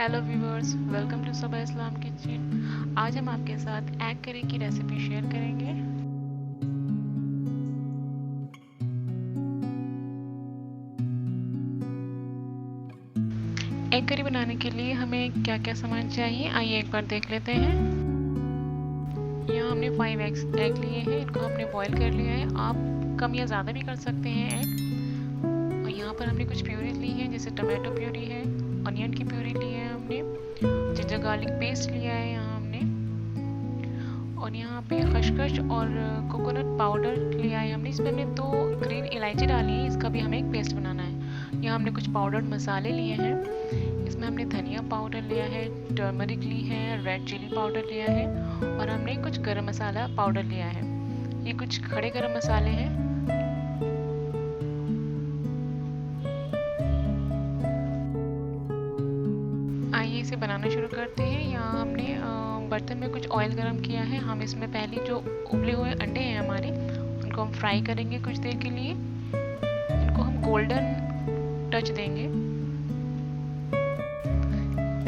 Hello viewers, welcome to साबाइस्लाम kitchen. आज हम आपके साथ एग करी की रेसिपी शेयर करेंगे। एग करी बनाने के लिए हमें क्या क्या सामान चाहिए, आइए एक बार देख लेते हैं। यहाँ हमने 5 एग लिए हैं, इनको हमने बॉईल कर लिया है। आप कम या ज़्यादा भी कर सकते हैं एग। और यहाँ पर हमने कुछ प्यूरी ली है, जैसे टमाटो प्यूरी है, अनियन की प्यूरी ली है हमने, जिंजर गार्लिक पेस्ट लिया है यहाँ हमने, और यहाँ पे खशखश और कोकोनट पाउडर लिया है हमने। इसमें हमने 2 ग्रीन इलायची डाली है, इसका भी हमें एक पेस्ट बनाना है। यहाँ हमने कुछ पाउडर्ड मसाले लिए हैं, इसमें हमने धनिया पाउडर लिया है, टर्मरिक ली है, रेड चिली पाउडर लिया है, और हमने कुछ गरम मसाला पाउडर लिया है। ये कुछ खड़े गरम मसाले हैं। आइए इसे बनाना शुरू करते हैं। यहाँ हमने बर्तन में कुछ ऑयल गरम किया है। हम इसमें पहले जो उबले हुए अंडे हैं हमारे, उनको हम फ्राई करेंगे कुछ देर के लिए। इनको हम गोल्डन टच देंगे।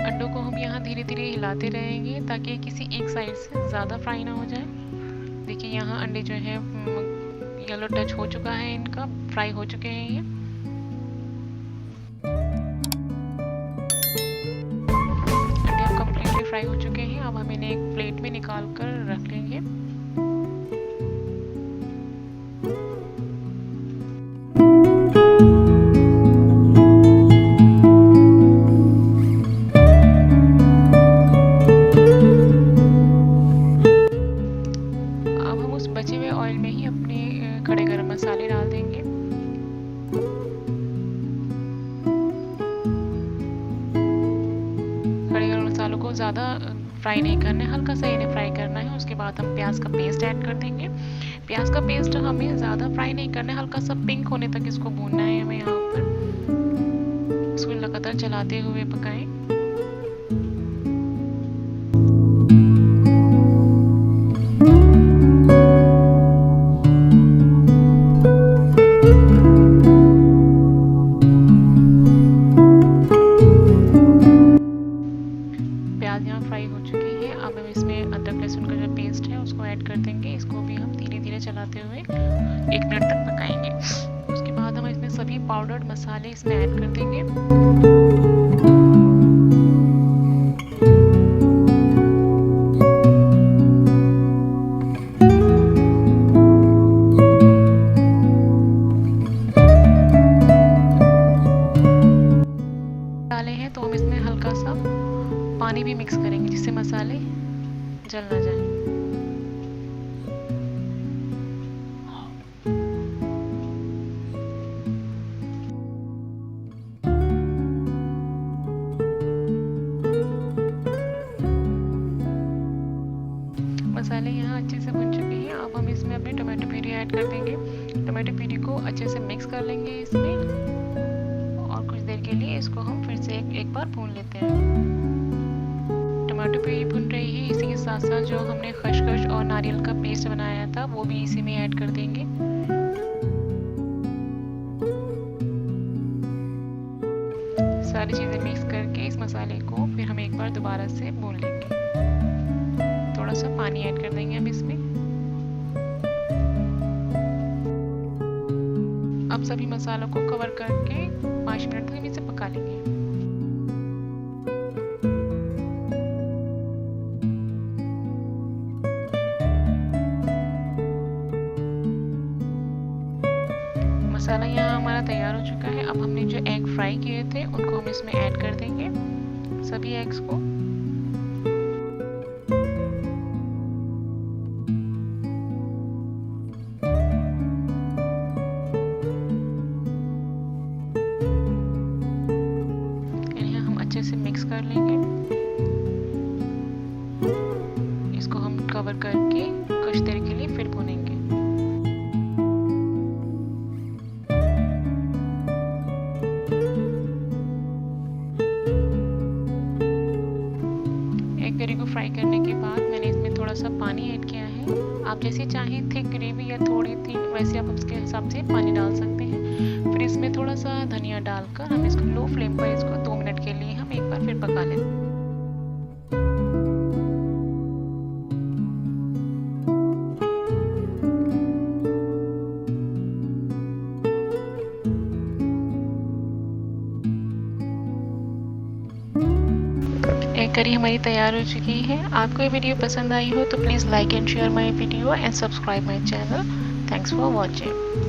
अंडों को हम यहाँ धीरे धीरे हिलाते रहेंगे ताकि किसी एक साइड से ज़्यादा फ्राई ना हो जाए। देखिए यहाँ अंडे जो है येलो टच हो चुका है, इनका फ्राई हो चुके हैं ये। फ्राई हो चुके हैं। अब हम इन्हें एक प्लेट में निकाल कर रख लेंगे। अब हम उस बचे हुए ऑयल में ही अपने खड़े गरम मसाले डाल देंगे। मसालों को ज़्यादा फ्राई नहीं करना है, हल्का सा इन्हें फ्राई करना है। उसके बाद हम प्याज का पेस्ट ऐड कर देंगे। प्याज का पेस्ट हमें ज़्यादा फ्राई नहीं करना है, हल्का सा पिंक होने तक इसको भूनना है हमें। यहाँ पर इसको लगातार चलाते हुए पकाएं। फ्राई हो चुकी है। अब हम इसमें अदरक लहसुन का जो पेस्ट है उसको ऐड कर देंगे। इसको भी हम धीरे धीरे चलाते हुए 1 मिनट तक पकाएंगे। उसके बाद हम इसमें सभी पाउडर्ड मसाले इसमें ऐड कर देंगे। डाले हैं तो हम इसमें हल्का सा पानी भी मिक्स करेंगे जिससे मसाले जल ना जाए। मसाले यहाँ अच्छे से भुन चुके हैं। अब हम इसमें अपनी टमाटो प्यूरी ऐड कर देंगे। टमाटो प्यूरी को अच्छे से मिक्स कर लेंगे इसमें, और कुछ देर के लिए इसको हम फिर से एक बार भून लेते हैं। टमाटो प्यूरी भुन रही है, इसी के साथ साथ जो हमने खशखश और नारियल का पेस्ट बनाया था वो भी इसी में ऐड कर देंगे। सारी चीज़ें मिक्स करके इस मसाले को फिर हम एक बार दोबारा से भून लेंगे। थोड़ा सा पानी ऐड कर देंगे हम इसमें। अब सभी मसालों को कवर करके 5 मिनट तक हम इसे पका लेंगे। मसाला यहाँ हमारा तैयार हो चुका है। अब हमने जो एग फ्राई किए थे उनको हम इसमें ऐड कर देंगे, सभी एग्स को। यहाँ हम अच्छे से मिक्स कर लेंगे। इसको हम कवर करके कुछ देर के लिए फिर भूनेंगे। करी को फ्राई करने के बाद मैंने इसमें थोड़ा सा पानी ऐड किया है। आप जैसे चाहें थिक ग्रेवी या थोड़ी थिन, वैसे आप उसके हिसाब से पानी डाल सकते हैं। फिर इसमें थोड़ा सा धनिया डालकर हम इसको लो फ्लेम पर इसको 2 मिनट के लिए हम एक बार फिर पका लेते हैं। करी हमारी तैयार हो चुकी है। आपको ये वीडियो पसंद आई हो तो please like and share my video and subscribe my channel. Thanks for watching.